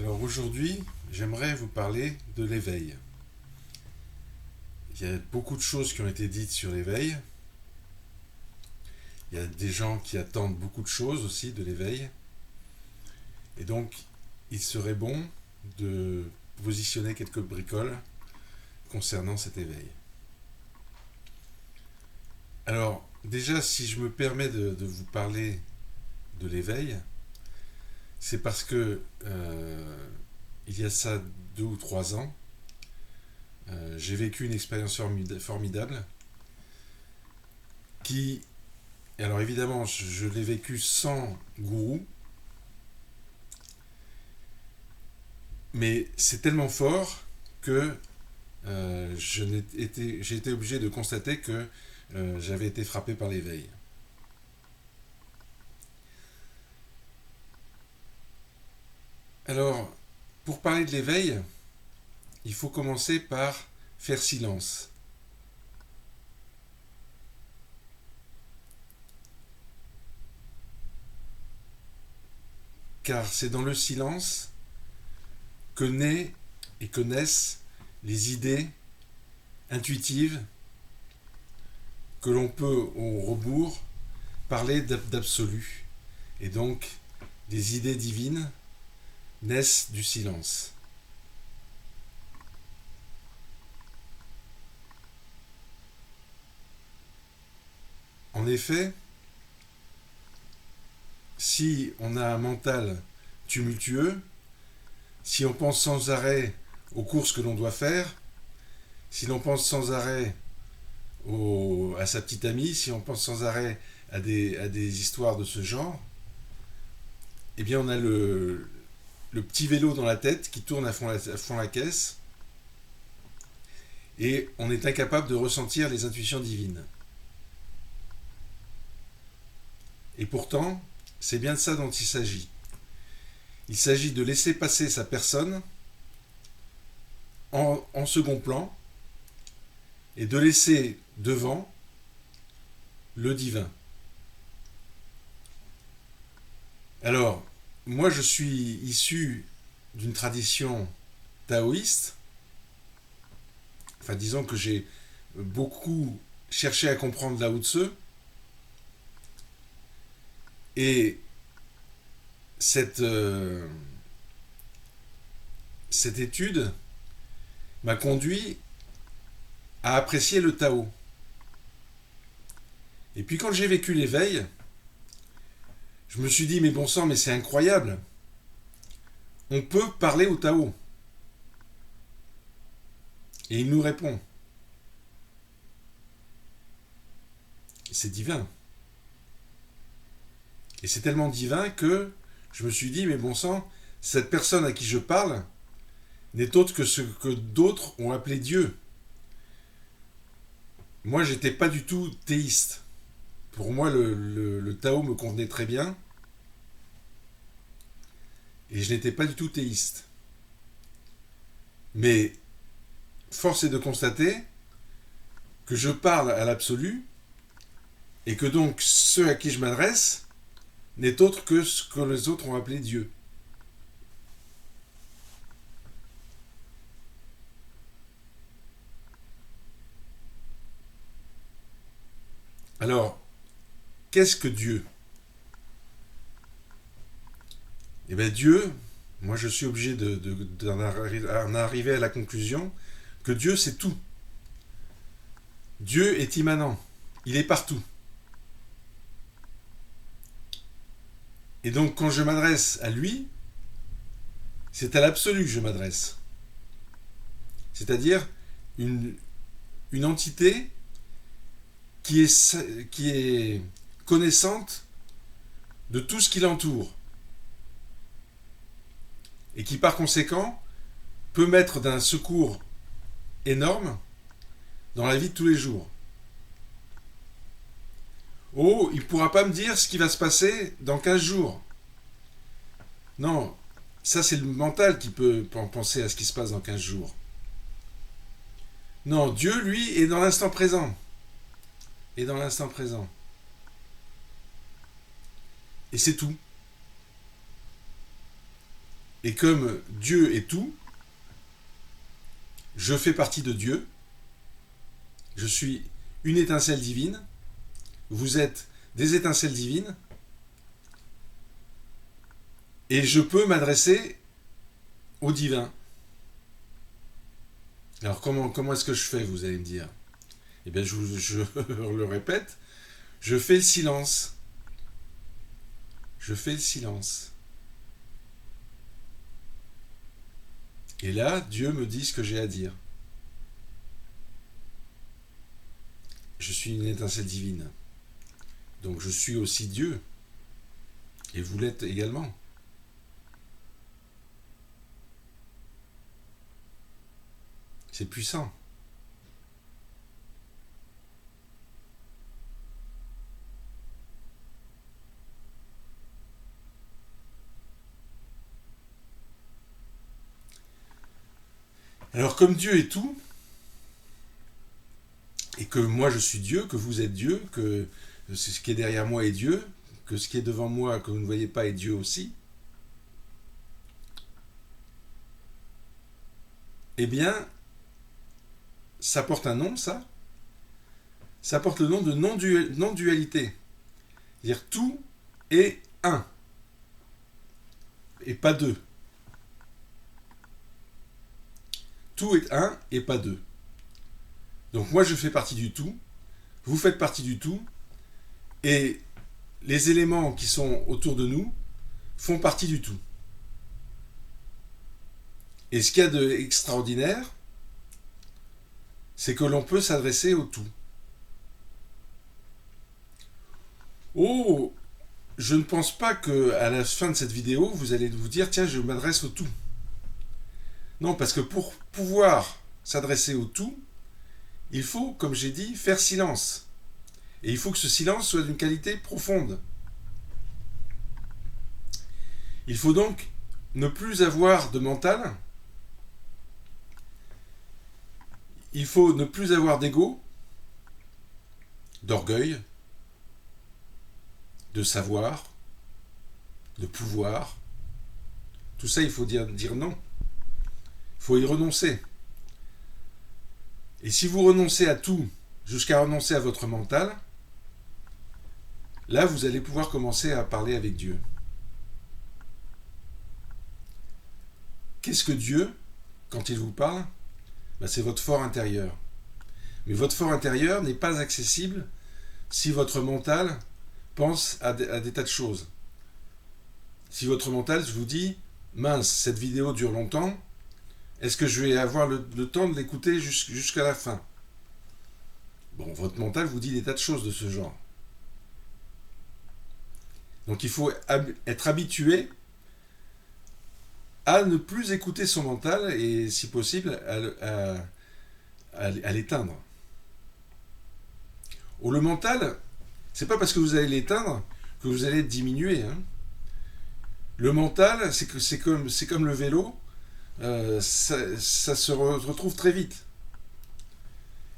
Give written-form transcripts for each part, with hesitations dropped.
Alors aujourd'hui, j'aimerais vous parler de l'éveil. Il y a beaucoup de choses qui ont été dites sur l'éveil. Il y a des gens qui attendent beaucoup de choses aussi de l'éveil. Et donc, il serait bon de positionner quelques bricoles concernant cet éveil. Alors, déjà, si je me permets de vous parler de l'éveil, c'est parce que il y a ça 2 ou 3 ans, j'ai vécu une expérience formidable qui, alors évidemment, je l'ai vécu sans gourou, mais c'est tellement fort que j'ai été obligé de constater que j'avais été frappé par l'éveil. Alors, pour parler de l'éveil, il faut commencer par faire silence. Car c'est dans le silence que naissent et que naissent les idées intuitives que l'on peut au rebours parler d'absolu. Et donc, des idées divines naissent du silence. En effet, si on a un mental tumultueux, si on pense sans arrêt aux courses que l'on doit faire, si l'on pense sans arrêt à sa petite amie, si on pense sans arrêt à des histoires de ce genre, eh bien on a le petit vélo dans la tête qui tourne à fond la caisse et on est incapable de ressentir les intuitions divines. Et pourtant, c'est bien de ça dont il s'agit. Il s'agit de laisser passer sa personne en second plan et de laisser devant le divin. Alors, moi je suis issu d'une tradition taoïste, enfin disons que j'ai beaucoup cherché à comprendre Lao Tzu, et cette étude m'a conduit à apprécier le Tao. Et puis quand j'ai vécu l'éveil, je me suis dit, mais bon sang, mais c'est incroyable. On peut parler au Tao. Et il nous répond. C'est divin. Et c'est tellement divin que je me suis dit, mais bon sang, cette personne à qui je parle n'est autre que ce que d'autres ont appelé Dieu. Moi, j'étais pas du tout théiste. Pour moi, le Tao me convenait très bien. Et je n'étais pas du tout théiste. Mais force est de constater que je parle à l'absolu et que donc ceux à qui je m'adresse n'est autre que ce que les autres ont appelé Dieu. Alors, qu'est-ce que Dieu ? Eh bien Dieu, moi je suis obligé d'en arriver à la conclusion que Dieu c'est tout. Dieu est immanent, il est partout. Et donc quand je m'adresse à lui, c'est à l'absolu que je m'adresse. C'est-à-dire une, une entité qui est connaissante de tout ce qui l'entoure et qui par conséquent peut mettre d'un secours énorme dans la vie de tous les jours. Oh, il ne pourra pas me dire ce qui va se passer dans 15 jours. Non, ça c'est le mental qui peut penser à ce qui se passe dans 15 jours. Non, Dieu, lui, est dans l'instant présent. Est dans l'instant présent. Et c'est tout. Et comme Dieu est tout, je fais partie de Dieu. Je suis une étincelle divine. Vous êtes des étincelles divines. Et je peux m'adresser au divin. Alors comment est-ce que je fais, vous allez me dire? Eh bien, je le répète, je fais le silence. Je fais le silence. Et là, Dieu me dit ce que j'ai à dire. Je suis une étincelle divine. Donc je suis aussi Dieu. Et vous l'êtes également. C'est puissant. Alors comme Dieu est tout, et que moi je suis Dieu, que vous êtes Dieu, que ce qui est derrière moi est Dieu, que ce qui est devant moi que vous ne voyez pas est Dieu aussi, eh bien, ça porte un nom, ça. Ça porte le nom de non-dualité. C'est-à-dire tout est un, et pas deux. Tout est un et pas deux. Donc moi je fais partie du tout, vous faites partie du tout, et les éléments qui sont autour de nous font partie du tout. Et ce qu'il y a d'extraordinaire, c'est que l'on peut s'adresser au tout. Oh, je ne pense pas qu'à la fin de cette vidéo, vous allez vous dire, tiens, je m'adresse au tout. Non, parce que pour pouvoir s'adresser au tout, il faut, comme j'ai dit, faire silence. Et il faut que ce silence soit d'une qualité profonde. Il faut donc ne plus avoir de mental. Il faut ne plus avoir d'ego, d'orgueil, de savoir, de pouvoir. Tout ça, il faut dire non. Il faut y renoncer. Et si vous renoncez à tout, jusqu'à renoncer à votre mental, là, vous allez pouvoir commencer à parler avec Dieu. Qu'est-ce que Dieu, quand il vous parle? C'est votre fort intérieur. Mais votre fort intérieur n'est pas accessible si votre mental pense à des tas de choses. Si votre mental vous dit, mince, cette vidéo dure longtemps, est-ce que je vais avoir le temps de l'écouter jusqu'à la fin? Bon, votre mental vous dit des tas de choses de ce genre. Donc il faut être habitué à ne plus écouter son mental et, si possible, à l'éteindre. Ou le mental, c'est pas parce que vous allez l'éteindre que vous allez diminuer. Hein. Le mental, c'est comme le vélo, ça se retrouve très vite.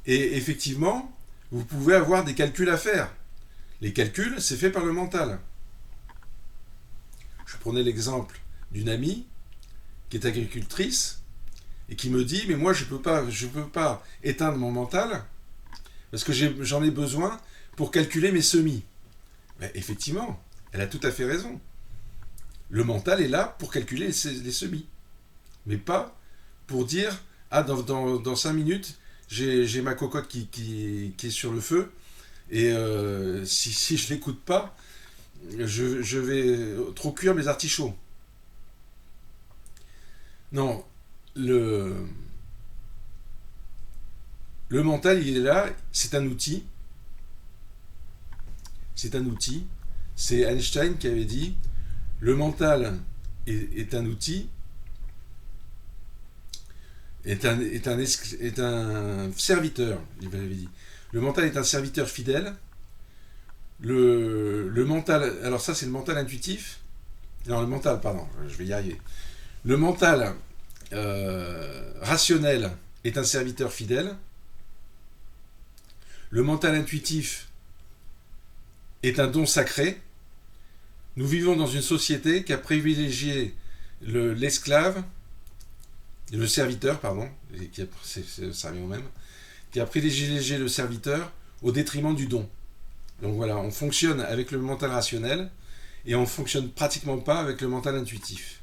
Et effectivement, vous pouvez avoir des calculs à faire. Les calculs, c'est fait par le mental. Je prenais l'exemple d'une amie qui est agricultrice et qui me dit, mais moi je peux pas éteindre mon mental parce que j'en ai besoin pour calculer mes semis. Effectivement, elle a tout à fait raison. Le mental est là pour calculer les semis, mais pas pour dire, ah, dans 5 minutes, j'ai ma cocotte qui est sur le feu, et si je l'écoute pas, je vais trop cuire mes artichauts. Non, le mental, il est là, c'est un outil. C'est un outil. C'est Einstein qui avait dit, le mental est un outil, est un serviteur, il avait dit. Le mental est un serviteur fidèle. Le mental, alors ça c'est le mental intuitif. Non, le mental, pardon, je vais y arriver. Le mental rationnel est un serviteur fidèle. Le mental intuitif est un don sacré. Nous vivons dans une société qui a privilégié l'esclave, le serviteur, pardon, ça revient au même, qui a privilégié le serviteur au détriment du don. Donc voilà, on fonctionne avec le mental rationnel et on fonctionne pratiquement pas avec le mental intuitif.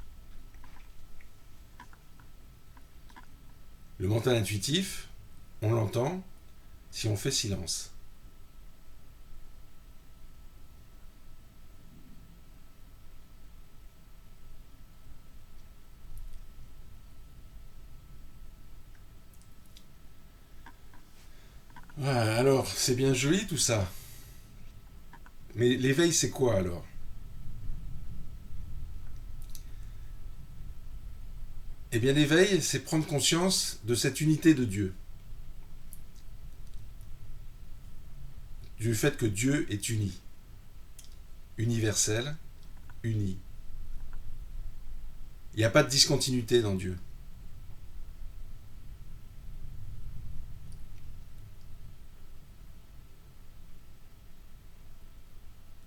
Le mental intuitif, on l'entend si on fait silence. Voilà, alors, c'est bien joli tout ça. Mais l'éveil, c'est quoi alors? Eh bien, l'éveil, c'est prendre conscience de cette unité de Dieu. Du fait que Dieu est uni. Universel, uni. Il n'y a pas de discontinuité dans Dieu.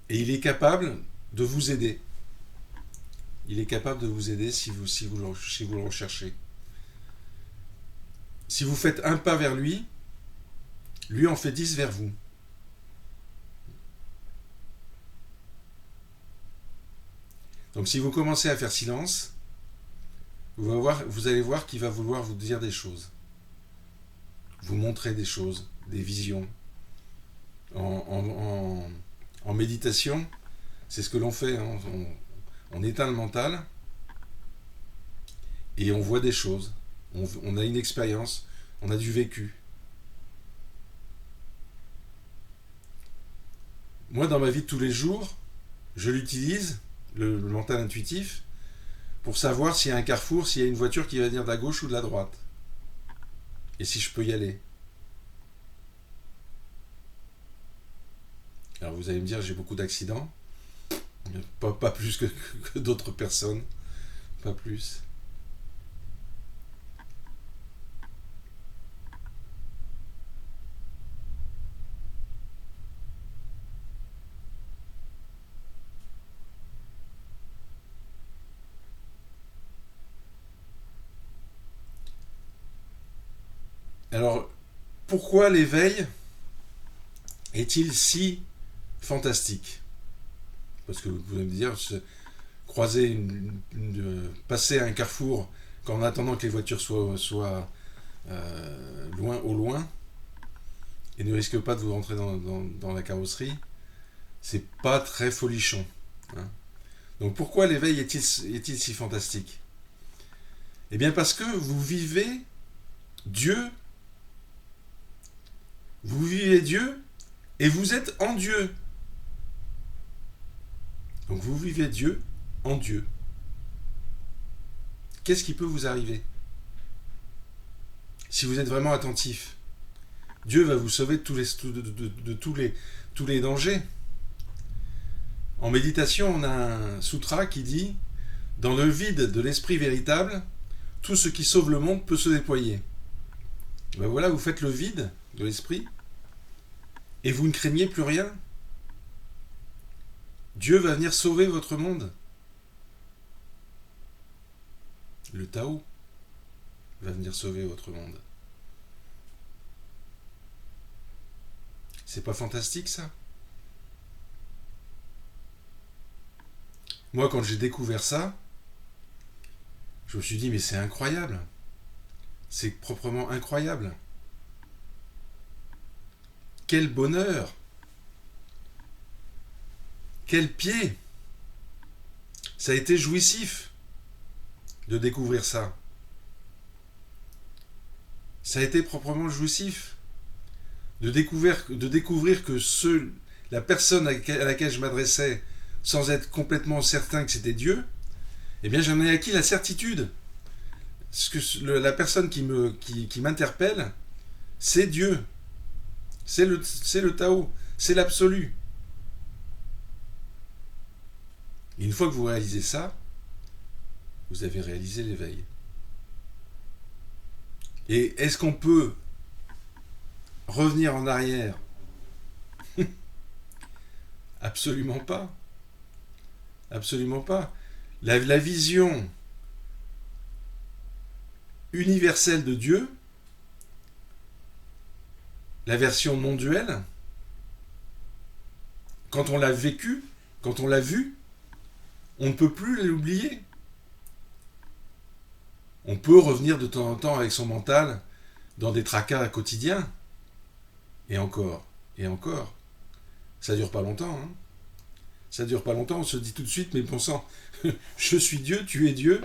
Et il est capable de vous aider. Il est capable de vous aider si vous le recherchez. Si vous faites un pas vers lui, lui en fait 10 vers vous. Donc si vous commencez à faire silence, vous allez voir qu'il va vouloir vous dire des choses. Vous montrer des choses, des visions. En méditation, c'est ce que l'on fait. Hein. On éteint le mental et on voit des choses. On a une expérience, on a du vécu. Moi, dans ma vie de tous les jours, je l'utilise, le mental intuitif, pour savoir s'il y a un carrefour, s'il y a une voiture qui va venir de la gauche ou de la droite. Et si je peux y aller. Alors vous allez me dire, j'ai beaucoup d'accidents. Pas plus que d'autres personnes. Pas plus. Alors, pourquoi l'éveil est-il si fantastique? Parce que vous pouvez me dire, croiser passer un carrefour en attendant que les voitures soient loin au loin et ne risquent pas de vous rentrer dans la carrosserie, c'est pas très folichon. Hein. Donc pourquoi l'éveil est-il si fantastique? Eh bien parce que Dieu, vous vivez Dieu et vous êtes en Dieu. Donc vous vivez Dieu en Dieu. Qu'est-ce qui peut vous arriver si vous êtes vraiment attentif? Dieu va vous sauver de tous les dangers. En méditation, on a un sutra qui dit « Dans le vide de l'esprit véritable, tout ce qui sauve le monde peut se déployer. » Ben voilà, vous faites le vide de l'esprit et vous ne craignez plus rien. Dieu va venir sauver votre monde. Le Tao va venir sauver votre monde. C'est pas fantastique ça? Moi, quand j'ai découvert ça, je me suis dit, mais c'est incroyable. C'est proprement incroyable. Quel bonheur! Quel pied! Ça a été jouissif de découvrir ça. Ça a été proprement jouissif de découvrir que la personne à laquelle je m'adressais, sans être complètement certain que c'était Dieu, eh bien j'en ai acquis la certitude. La personne qui m'interpelle, c'est Dieu. C'est le Tao. C'est l'absolu. Et une fois que vous réalisez ça, vous avez réalisé l'éveil. Et est-ce qu'on peut revenir en arrière? Absolument pas. Absolument pas. La vision universelle de Dieu, la version non duelle, quand on l'a vécu, quand on l'a vu, on ne peut plus l'oublier. On peut revenir de temps en temps avec son mental dans des tracas quotidiens. Et encore, et encore. Ça dure pas longtemps. Hein. Ça dure pas longtemps, on se dit tout de suite, mais bon sang, je suis Dieu, tu es Dieu.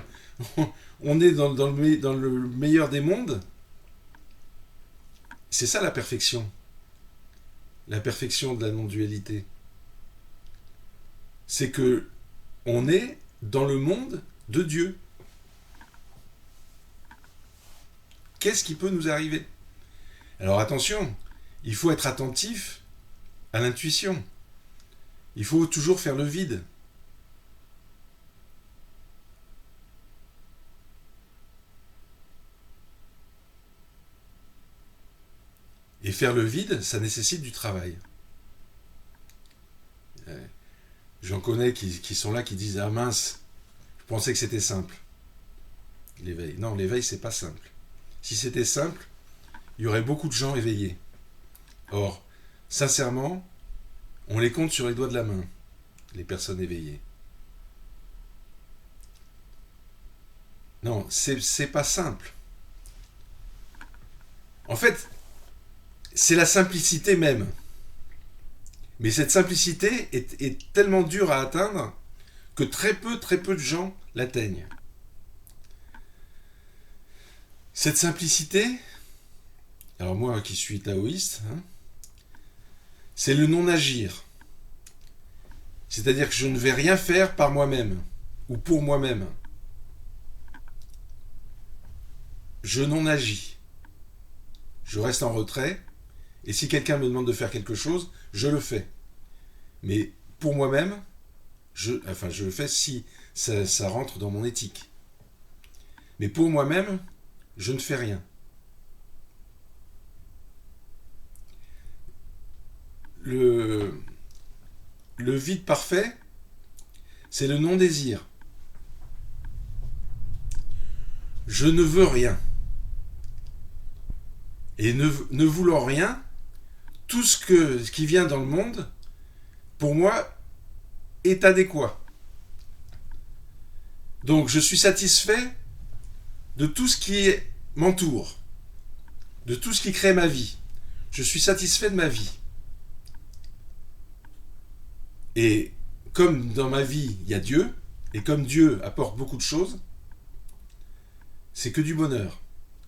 On est dans le meilleur des mondes. C'est ça la perfection. La perfection de la non-dualité. C'est que on est dans le monde de Dieu. Qu'est-ce qui peut nous arriver? Alors attention, il faut être attentif à l'intuition. Il faut toujours faire le vide. Et faire le vide, ça nécessite du travail. J'en connais qui sont là, qui disent « Ah mince, je pensais que c'était simple. » L'éveil. Non, l'éveil, c'est pas simple. Si c'était simple, il y aurait beaucoup de gens éveillés. Or, sincèrement, on les compte sur les doigts de la main, les personnes éveillées. Non, c'est pas simple. En fait, c'est la simplicité même. Mais cette simplicité est tellement dure à atteindre que très peu de gens l'atteignent. Cette simplicité, alors moi qui suis taoïste, c'est le non-agir. C'est-à-dire que je ne vais rien faire par moi-même ou pour moi-même. Je non-agis. Je reste en retrait. Et si quelqu'un me demande de faire quelque chose, je le fais. Mais pour moi-même, je le fais si ça rentre dans mon éthique. Mais pour moi-même, je ne fais rien. Le vide parfait, c'est le non-désir. Je ne veux rien. Et ne voulant rien, tout ce qui vient dans le monde, pour moi, est adéquat. Donc je suis satisfait de tout ce qui m'entoure, de tout ce qui crée ma vie. Je suis satisfait de ma vie. Et comme dans ma vie, il y a Dieu, et comme Dieu apporte beaucoup de choses, c'est que du bonheur.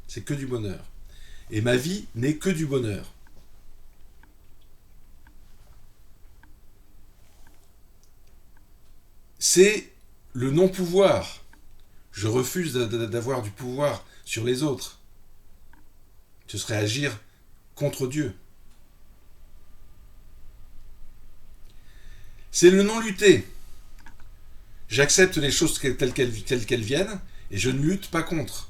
C'est que du bonheur. Et ma vie n'est que du bonheur. C'est le non-pouvoir. Je refuse d'avoir du pouvoir sur les autres. Ce serait agir contre Dieu. C'est le non-lutter. J'accepte les choses telles qu'elles viennent et je ne lutte pas contre.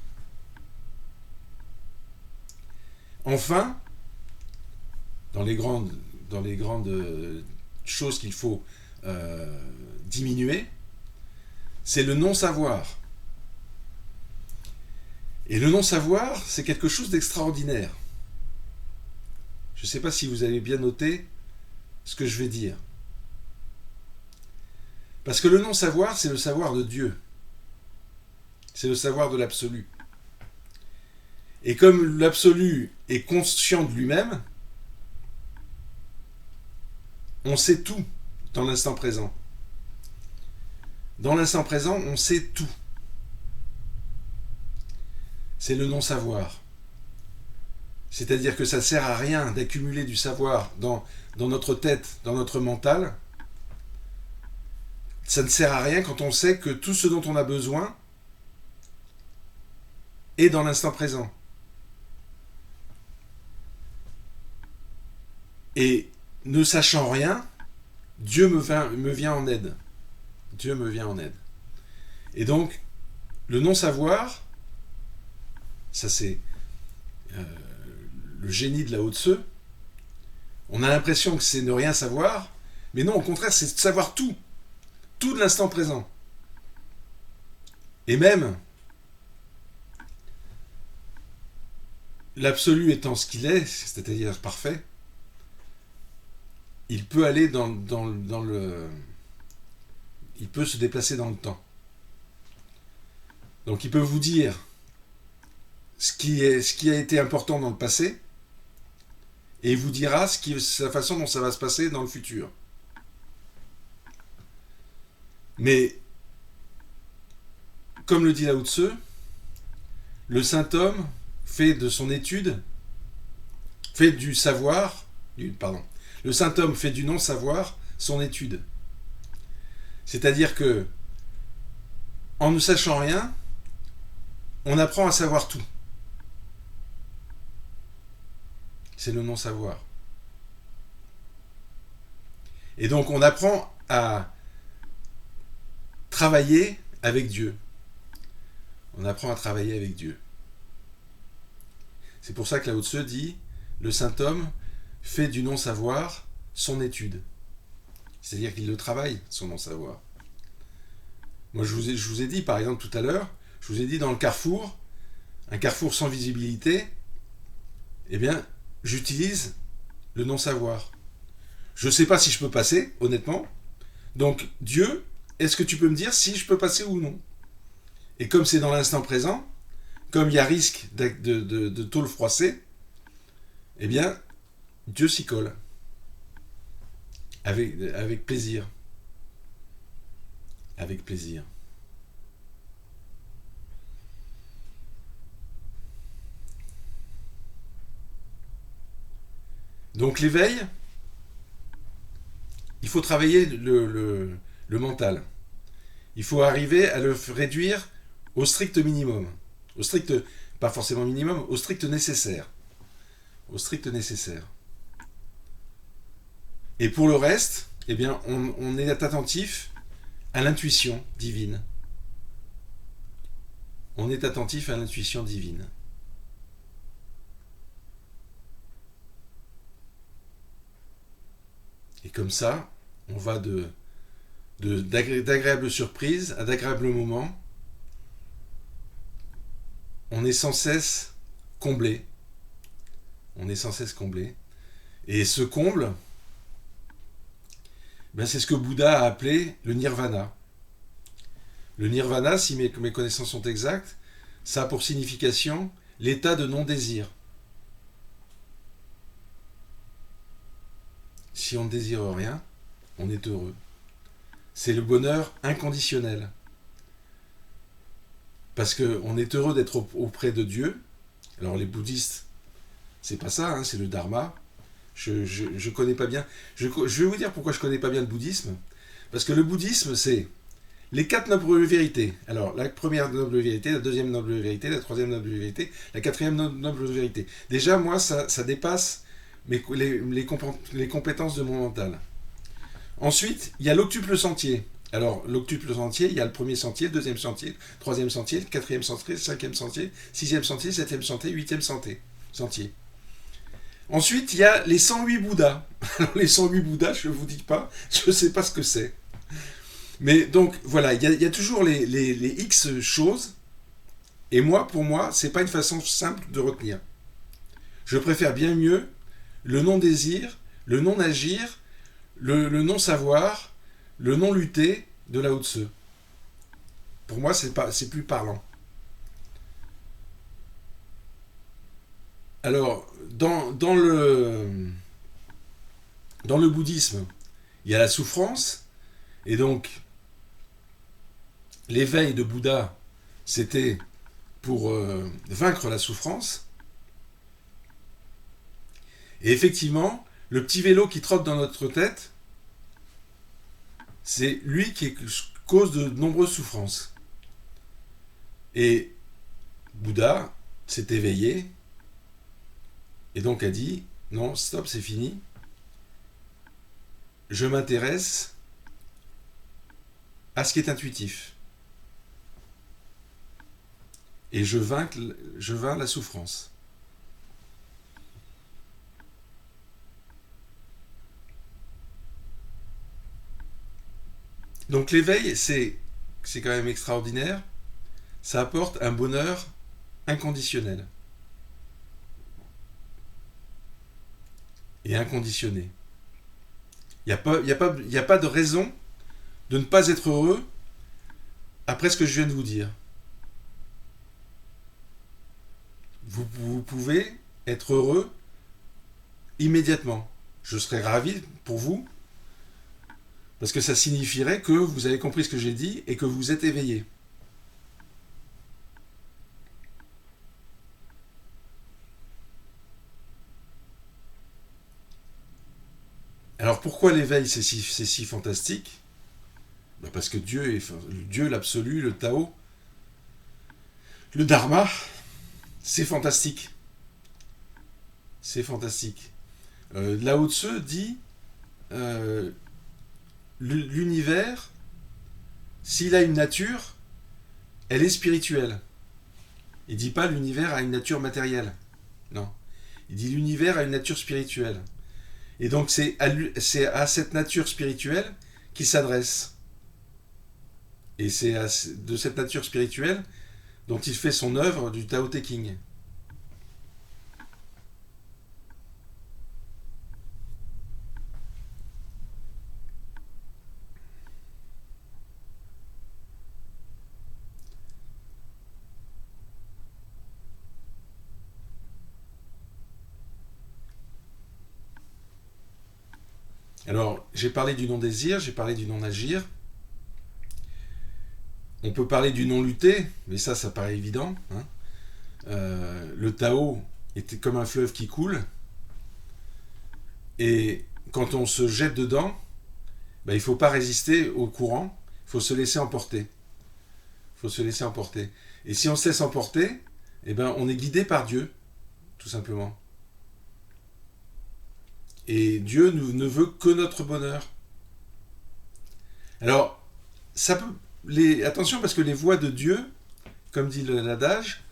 Enfin, dans les grandes choses qu'il faut diminuer, c'est le non-savoir. Et le non-savoir, c'est quelque chose d'extraordinaire. Je ne sais pas si vous avez bien noté ce que je vais dire. Parce que le non-savoir, c'est le savoir de Dieu. C'est le savoir de l'absolu. Et comme l'absolu est conscient de lui-même, on sait tout dans l'instant présent. Dans l'instant présent, on sait tout. C'est le non-savoir. C'est-à-dire que ça ne sert à rien d'accumuler du savoir dans notre tête, dans notre mental. Ça ne sert à rien quand on sait que tout ce dont on a besoin est dans l'instant présent. Et ne sachant rien, Dieu me vient en aide. Dieu me vient en aide. Et donc, le non-savoir, ça c'est le génie de Lao Tse. On a l'impression que c'est ne rien savoir, mais non, au contraire, c'est de savoir tout. Tout de l'instant présent. Et même, l'absolu étant ce qu'il est, c'est-à-dire parfait, il peut aller dans le... Il peut se déplacer dans le temps. Donc il peut vous dire ce qui a été important dans le passé, et il vous dira la façon dont ça va se passer dans le futur. Mais, comme le dit Lao Tzu, le saint homme fait de son étude, fait du savoir, le saint homme fait du non-savoir son étude. C'est-à-dire que, en ne sachant rien, on apprend à savoir tout. C'est le non-savoir. Et donc on apprend à travailler avec Dieu. On apprend à travailler avec Dieu. C'est pour ça que Lao Tzu dit, le saint homme fait du non-savoir son étude. C'est-à-dire qu'il le travaille, son non-savoir. Moi, je vous ai dit, par exemple, tout à l'heure, je vous ai dit dans le carrefour, un carrefour sans visibilité, eh bien, j'utilise le non-savoir. Je ne sais pas si je peux passer, honnêtement. Donc, Dieu, est-ce que tu peux me dire si je peux passer ou non? Et comme c'est dans l'instant présent, comme il y a risque de tôle froissée, eh bien, Dieu s'y colle. Avec plaisir. Avec plaisir. Donc l'éveil, il faut travailler le mental. Il faut arriver à le réduire au strict minimum. Au strict, pas forcément minimum, au strict nécessaire. Au strict nécessaire. Et pour le reste, eh bien, on est attentif à l'intuition divine. On est attentif à l'intuition divine. Et comme ça, on va d'agréables surprises à d'agréables moments. On est sans cesse comblé. On est sans cesse comblé. Et ce comble, ben c'est ce que Bouddha a appelé le nirvana. Le nirvana, si mes connaissances sont exactes, ça a pour signification l'état de non-désir. Si on ne désire rien, on est heureux. C'est le bonheur inconditionnel. Parce qu'on est heureux d'être auprès de Dieu. Alors les bouddhistes, c'est pas ça, hein, c'est le dharma. Je connais pas bien. Je vais vous dire pourquoi je connais pas bien le bouddhisme. Parce que le bouddhisme, c'est les 4 nobles vérités. Alors, la première noble vérité, la deuxième noble vérité, la troisième noble vérité, la quatrième noble vérité. Déjà, moi, ça dépasse les compétences de mon mental. Ensuite, il y a l'octuple sentier. Alors, l'octuple sentier, il y a le premier sentier, le deuxième sentier, le troisième sentier, le quatrième sentier, le cinquième sentier, sixième sentier, septième sentier, huitième sentier. Ensuite, il y a les 108 Bouddhas. Alors, les 108 Bouddhas, je ne vous dis pas, je ne sais pas ce que c'est. Mais donc, voilà, il y a toujours les X choses. Et moi, pour moi, c'est pas une façon simple de retenir. Je préfère bien mieux le non-désir, le non-agir, le non-savoir, le non-lutter de Lao Tzu. Pour moi, c'est plus parlant. Alors, dans le bouddhisme, il y a la souffrance, et donc l'éveil de Bouddha, c'était pour vaincre la souffrance. Et effectivement, le petit vélo qui trotte dans notre tête, c'est lui qui est cause de nombreuses souffrances. Et Bouddha s'est éveillé et donc a dit non, stop, c'est fini. Je m'intéresse à ce qui est intuitif. Et je vainc la souffrance. Donc l'éveil, c'est quand même extraordinaire. Ça apporte un bonheur inconditionnel. et inconditionnée. Il n'y a pas de raison de ne pas être heureux après ce que je viens de vous dire. Vous pouvez être heureux immédiatement. Je serais ravi pour vous, parce que ça signifierait que vous avez compris ce que j'ai dit et que vous êtes éveillé. Alors pourquoi l'éveil c'est si fantastique? Parce que Dieu l'absolu, le Tao, le Dharma, c'est fantastique. C'est fantastique. Lao Tzu dit l'univers, s'il a une nature, elle est spirituelle. Il dit pas l'univers a une nature matérielle. Non. Il dit l'univers a une nature spirituelle. Et donc c'est à cette nature spirituelle qu'il s'adresse. Et c'est de cette nature spirituelle dont il fait son œuvre du Tao Te Ching. Alors, j'ai parlé du non-désir, j'ai parlé du non-agir. On peut parler du non-lutter, mais ça paraît évident. Hein. Le Tao était comme un fleuve qui coule. Et quand on se jette dedans, il ne faut pas résister au courant, il faut se laisser emporter. Il faut se laisser emporter. Et si on se laisse emporter, on est guidé par Dieu, tout simplement. Et Dieu ne veut que notre bonheur. Alors, attention parce que les voies de Dieu, comme dit l'adage,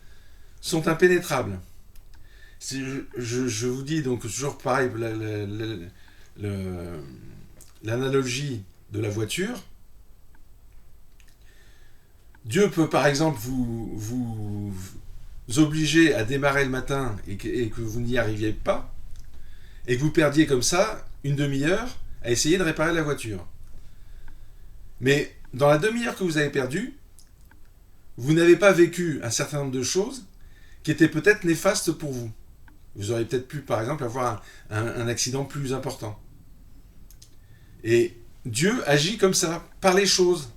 sont impénétrables. Je vous dis donc toujours pareil, l'analogie de la voiture. Dieu peut par exemple vous obliger à démarrer le matin et que vous n'y arriviez pas, et que vous perdiez comme ça une demi-heure à essayer de réparer la voiture. Mais dans la demi-heure que vous avez perdue, vous n'avez pas vécu un certain nombre de choses qui étaient peut-être néfastes pour vous. Vous auriez peut-être pu, par exemple, avoir un accident plus important. Et Dieu agit comme ça, par les choses.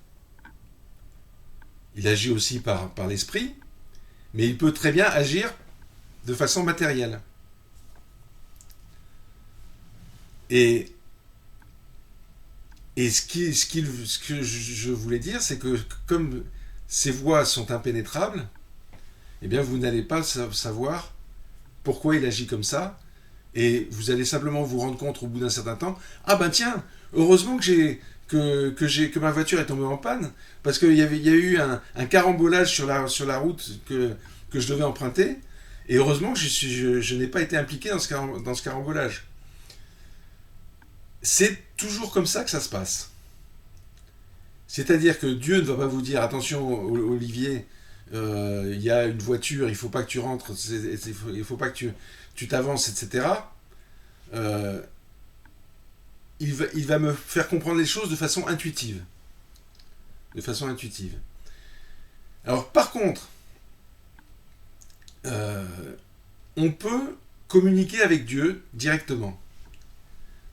Il agit aussi par l'esprit, mais il peut très bien agir de façon matérielle. Et ce que je voulais dire, c'est que comme ces voies sont impénétrables, vous n'allez pas savoir pourquoi il agit comme ça, et vous allez simplement vous rendre compte au bout d'un certain temps, tiens, heureusement que ma voiture est tombée en panne, parce qu'il y a eu un carambolage sur la route que je devais emprunter, et heureusement que je n'ai pas été impliqué dans ce carambolage. C'est toujours comme ça que ça se passe. C'est-à-dire que Dieu ne va pas vous dire attention Olivier, il y a une voiture, il ne faut pas que tu rentres, il ne faut pas que tu t'avances, etc. Il va me faire comprendre les choses de façon intuitive. Alors par contre, on peut communiquer avec Dieu directement.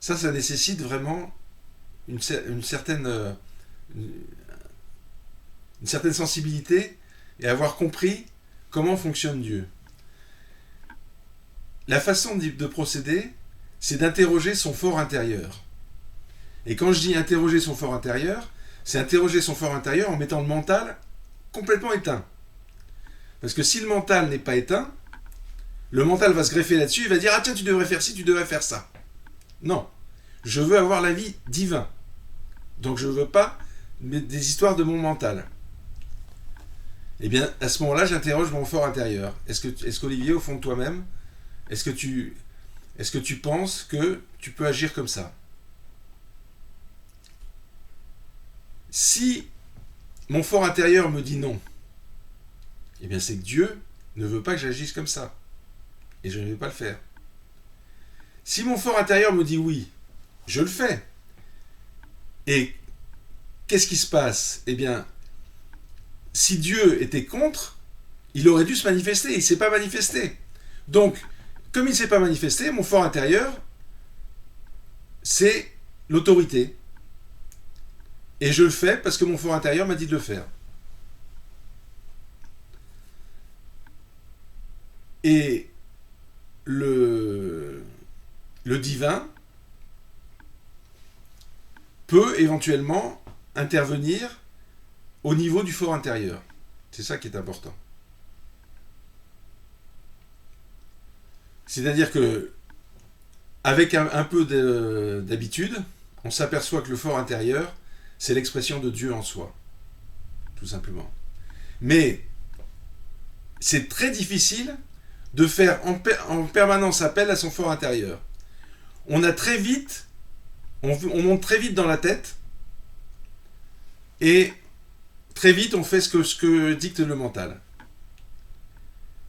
Ça nécessite vraiment une certaine sensibilité et avoir compris comment fonctionne Dieu. La façon de procéder, c'est d'interroger son fort intérieur. Et quand je dis interroger son fort intérieur, c'est interroger son fort intérieur en mettant le mental complètement éteint. Parce que si le mental n'est pas éteint, le mental va se greffer là-dessus, il va dire « Ah tiens, tu devrais faire ci, tu devrais faire ça ». Non, je veux avoir l'avis divin. Donc je ne veux pas des histoires de mon mental. À ce moment-là, j'interroge mon fort intérieur. Est-ce qu'Olivier, au fond de toi-même, est-ce que tu penses que tu peux agir comme ça? Si mon fort intérieur me dit non, c'est que Dieu ne veut pas que j'agisse comme ça. Et je ne vais pas le faire. Si mon fort intérieur me dit oui, je le fais. Et qu'est-ce qui se passe? Eh bien, si Dieu était contre, il aurait dû se manifester. Il ne s'est pas manifesté. Donc, comme il ne s'est pas manifesté, mon fort intérieur, c'est l'autorité. Et je le fais parce que mon fort intérieur m'a dit de le faire. Et le divin peut éventuellement intervenir au niveau du fort intérieur. C'est ça qui est important. C'est-à-dire que, avec un peu d'habitude, on s'aperçoit que le fort intérieur, c'est l'expression de Dieu en soi, tout simplement. Mais c'est très difficile de faire en permanence appel à son fort intérieur. On a très vite, on monte très vite dans la tête, et très vite on fait ce que dicte le mental.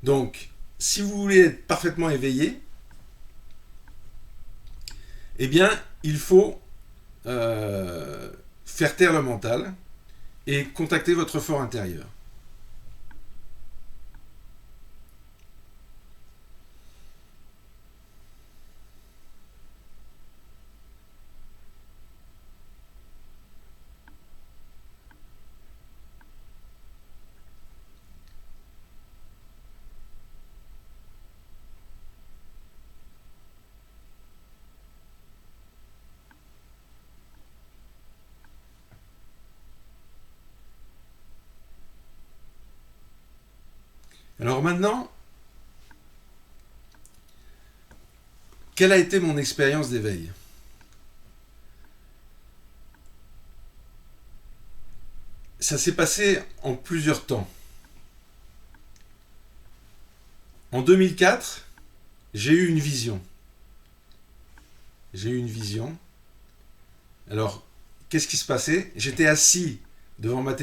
Donc, si vous voulez être parfaitement éveillé, eh bien, il faut faire taire le mental et contacter votre fort intérieur. Alors maintenant, quelle a été mon expérience d'éveil? Ça s'est passé en plusieurs temps. En 2004, j'ai eu une vision. Alors, qu'est-ce qui se passait? J'étais assis devant ma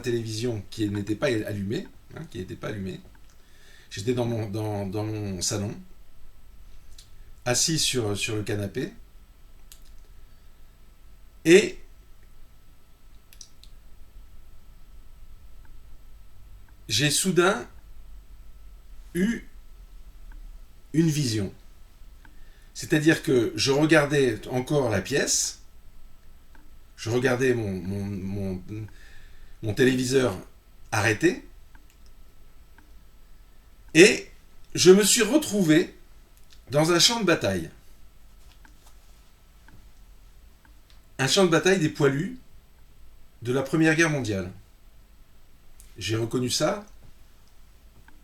télévision qui n'était pas allumée. J'étais dans mon salon, assis sur le canapé. Et j'ai soudain eu une vision. C'est-à-dire que je regardais encore la pièce, je regardais mon téléviseur arrêté, et je me suis retrouvé dans un champ de bataille. Un champ de bataille des poilus de la Première Guerre mondiale. J'ai reconnu ça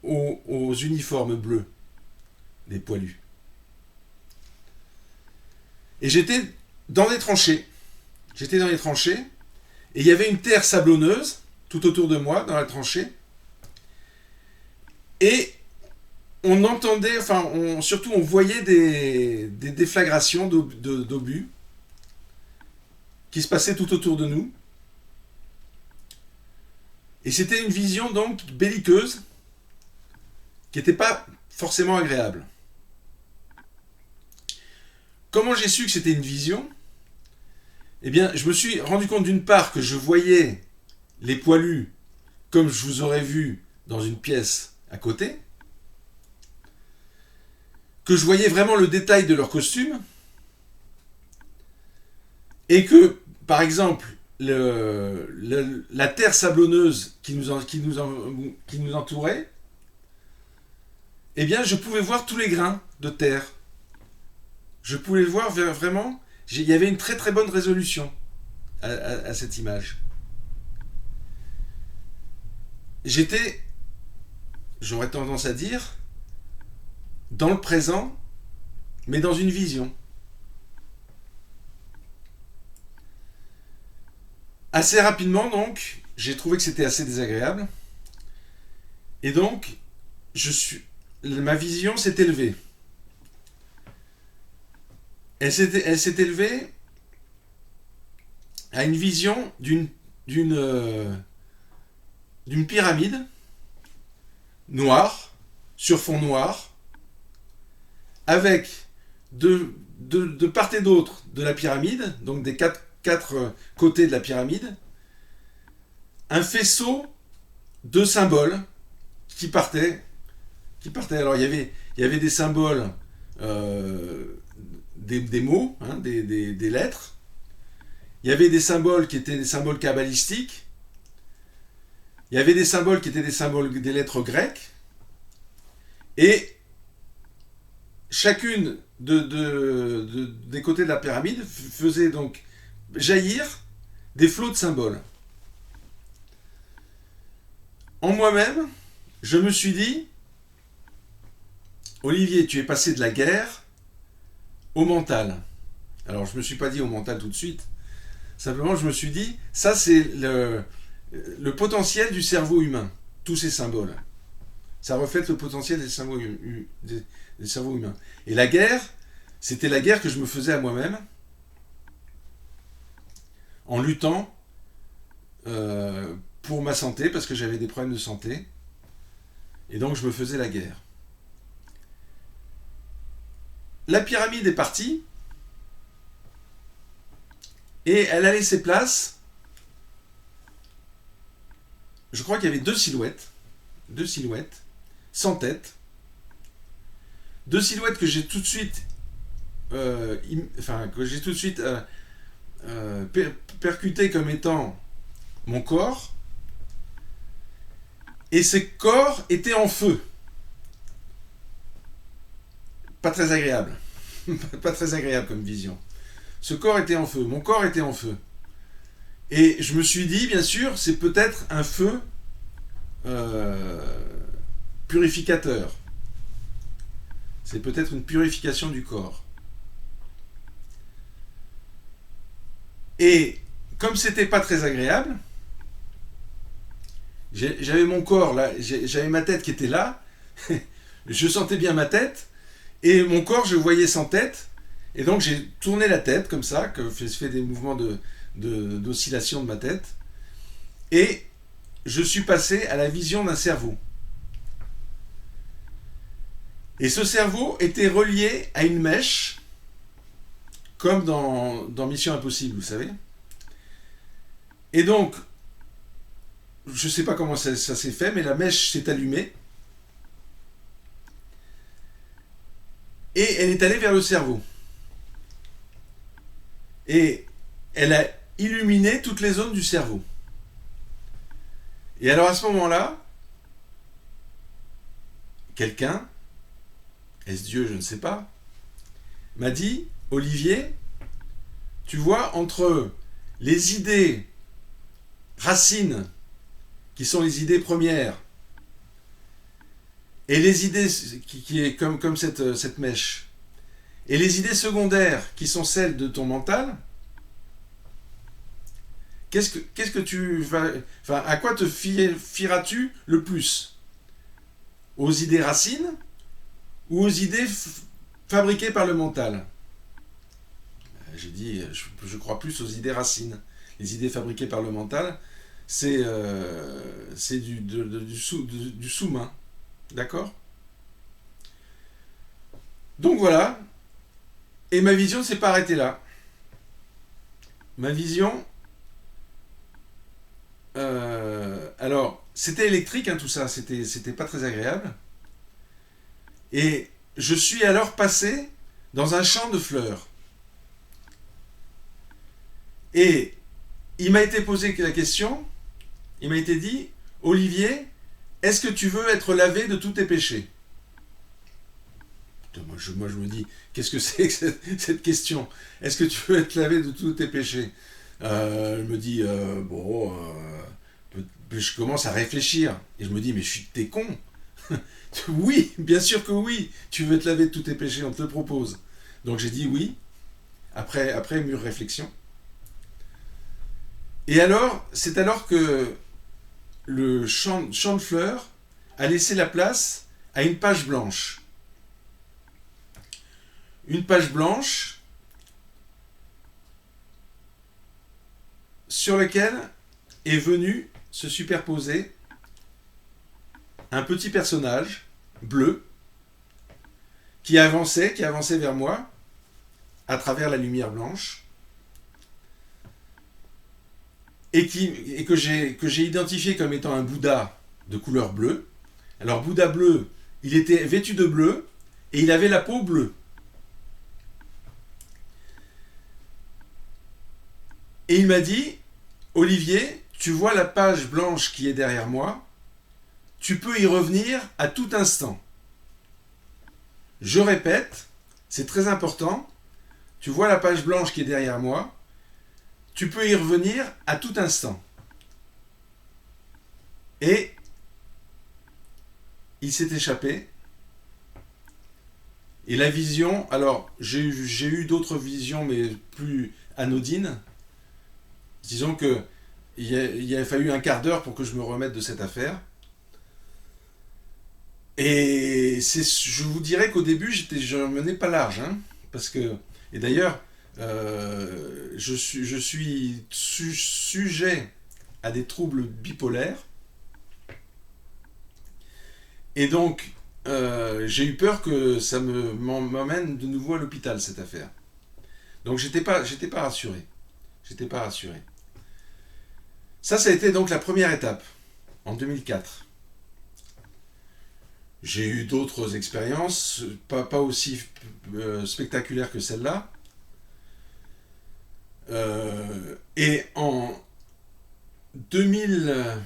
aux uniformes bleus des poilus. Et j'étais dans les tranchées. Et il y avait une terre sablonneuse tout autour de moi, dans la tranchée. Et on entendait, surtout on voyait des déflagrations d'obus qui se passaient tout autour de nous. Et c'était une vision donc belliqueuse qui n'était pas forcément agréable. Comment j'ai su que c'était une vision? Eh bien, je me suis rendu compte d'une part que je voyais les poilus comme je vous aurais vu dans une pièce à côté, que je voyais vraiment le détail de leur costume, et que, par exemple, la terre sablonneuse qui nous entourait, eh bien, je pouvais voir tous les grains de terre. Je pouvais voir vraiment, il y avait une très très bonne résolution à cette image. J'étais, j'aurais tendance à dire, dans le présent, mais dans une vision. Assez rapidement, donc, j'ai trouvé que c'était assez désagréable. Et donc, ma vision s'est élevée. Elle s'est élevée à une vision d'une pyramide noire, sur fond noir, avec de part et d'autre de la pyramide, donc des quatre côtés de la pyramide, un faisceau de symboles qui partaient. Alors il y avait des symboles, des mots, hein, des lettres. Il y avait des symboles qui étaient des symboles kabbalistiques. Il y avait des symboles qui étaient des symboles des lettres grecques. Et chacune des côtés de la pyramide faisait donc jaillir des flots de symboles. En moi-même, je me suis dit, Olivier, tu es passé de la guerre au mental. Alors je ne me suis pas dit au mental tout de suite. Simplement, je me suis dit, ça c'est le potentiel du cerveau humain, tous ces symboles. Ça reflète le potentiel des cerveaux humains. Et la guerre, c'était la guerre que je me faisais à moi-même, en luttant pour ma santé, parce que j'avais des problèmes de santé. Et donc je me faisais la guerre. La pyramide est partie, et elle a laissé place. Je crois qu'il y avait deux silhouettes, sans tête, deux silhouettes que j'ai tout de suite, percutées comme étant mon corps, et ces corps étaient en feu. Pas très agréable, pas très agréable comme vision. Ce corps était en feu, mon corps était en feu. Et je me suis dit, bien sûr, c'est peut-être un feu purificateur. C'est peut-être une purification du corps. Et comme c'était pas très agréable, j'avais mon corps là, j'avais ma tête qui était là, je sentais bien ma tête, et mon corps je voyais sans tête, et donc j'ai tourné la tête comme ça, que je fais des mouvements d'oscillation de ma tête, et je suis passé à la vision d'un cerveau. Et ce cerveau était relié à une mèche, comme dans Mission Impossible, vous savez. Et donc, je ne sais pas comment ça s'est fait, mais la mèche s'est allumée. Et elle est allée vers le cerveau. Et elle a illuminé toutes les zones du cerveau. Et alors à ce moment-là, quelqu'un, est-ce Dieu, je ne sais pas, m'a dit, Olivier, tu vois, entre les idées racines, qui sont les idées premières, et les idées qui est comme cette mèche, et les idées secondaires, qui sont celles de ton mental, qu'est-ce que tu vas... Enfin, à quoi te fieras-tu le plus? Aux idées racines ou aux idées fabriquées par le mental? J'ai dit, je crois plus aux idées racines. Les idées fabriquées par le mental, c'est du sous-main. D'accord? Donc voilà. Et ma vision ne s'est pas arrêtée là. Ma vision... alors, c'était électrique, hein, tout ça. C'était pas très agréable. Et je suis alors passé dans un champ de fleurs. Et il m'a été posé la question, il m'a été dit, Olivier, est-ce que tu veux être lavé de tous tes péchés? Moi je me dis, qu'est-ce que c'est que cette question? Est-ce que tu veux être lavé de tous tes péchés? Je me dis, je commence à réfléchir. Et je me dis, mais t'es con. Oui, bien sûr que oui. Tu veux te laver de tous tes péchés, on te le propose. Donc j'ai dit oui, après mûre réflexion. Et alors, c'est alors que le champ de fleurs a laissé la place à une page blanche. Une page blanche sur laquelle est venu se superposer un petit personnage bleu qui avançait vers moi à travers la lumière blanche et que j'ai identifié comme étant un Bouddha de couleur bleue. Alors Bouddha bleu, il était vêtu de bleu et il avait la peau bleue. Et il m'a dit, Olivier, tu vois la page blanche qui est derrière moi, tu peux y revenir à tout instant. Je répète, c'est très important, tu vois la page blanche qui est derrière moi, tu peux y revenir à tout instant. Et il s'est échappé. Et la vision, alors j'ai eu d'autres visions, mais plus anodines. Disons que il a fallu un quart d'heure pour que je me remette de cette affaire. Et je vous dirais qu'au début, je ne menais pas large. Hein, parce que, et d'ailleurs, je suis sujet à des troubles bipolaires. Et donc, j'ai eu peur que ça m'emmène de nouveau à l'hôpital, cette affaire. Donc, j'étais pas rassuré. J'étais pas rassuré. Ça a été donc la première étape, en 2004. J'ai eu d'autres expériences, pas aussi spectaculaires que celle-là. Et en 2020,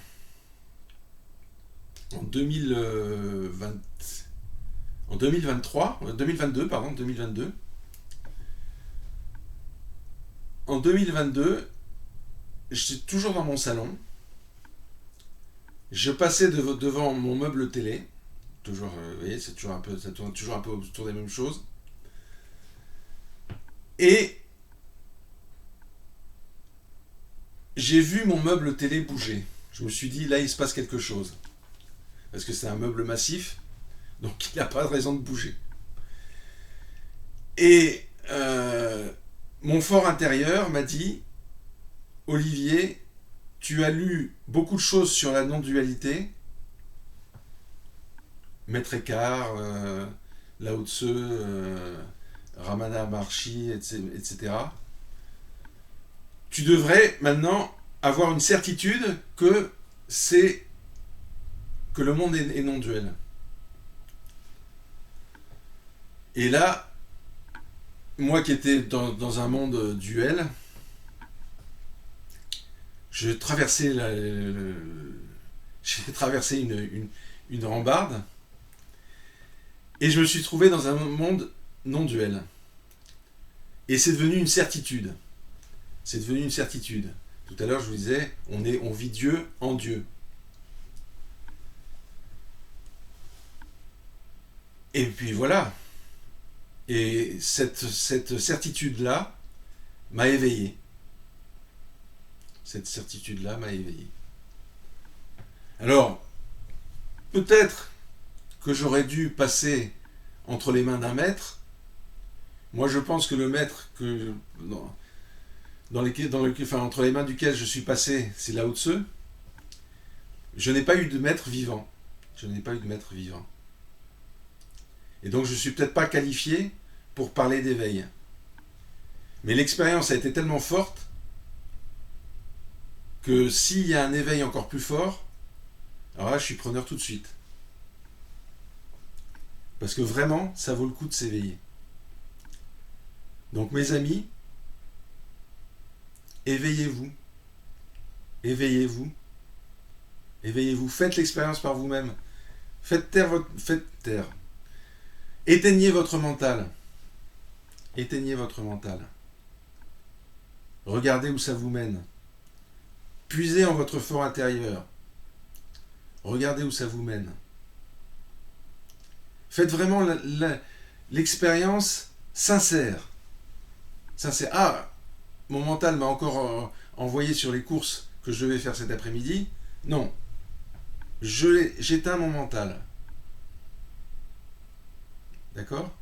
en 2022, j'étais toujours dans mon salon. Je passais devant mon meuble télé. Toujours, vous voyez, ça tourne toujours un peu autour des mêmes choses. Et j'ai vu mon meuble télé bouger. Je me suis dit, là, il se passe quelque chose. Parce que c'est un meuble massif, donc il n'a pas de raison de bouger. Et mon fort intérieur m'a dit, Olivier, tu as lu beaucoup de choses sur la non-dualité, Maître Eckhart, Lao Tse, Ramana Maharshi, etc. Tu devrais maintenant avoir une certitude que le monde est non-duel. Et là, moi qui étais dans un monde duel, j'ai traversé une rambarde et je me suis trouvé dans un monde non-duel. Et c'est devenu une certitude. C'est devenu une certitude. Tout à l'heure, je vous disais, on vit Dieu en Dieu. Et puis voilà. Et cette certitude-là m'a éveillé. Cette certitude-là m'a éveillé. Alors, peut-être que j'aurais dû passer entre les mains d'un maître. Moi, je pense que le maître entre les mains duquel je suis passé, c'est Lao Tse. Je n'ai pas eu de maître vivant. Je n'ai pas eu de maître vivant. Et donc, je ne suis peut-être pas qualifié pour parler d'éveil. Mais l'expérience a été tellement forte que s'il y a un éveil encore plus fort, alors là, je suis preneur tout de suite. Parce que vraiment, ça vaut le coup de s'éveiller. Donc, mes amis, éveillez-vous. Éveillez-vous. Éveillez-vous. Faites l'expérience par vous-même. Faites taire. Éteignez votre mental. Éteignez votre mental. Regardez où ça vous mène. Puisez en votre fort intérieur. Regardez où ça vous mène. Faites vraiment l'expérience sincère. Sincère. Ah, mon mental m'a encore envoyé sur les courses que je devais faire cet après-midi. Non. J'éteins mon mental. D'accord ?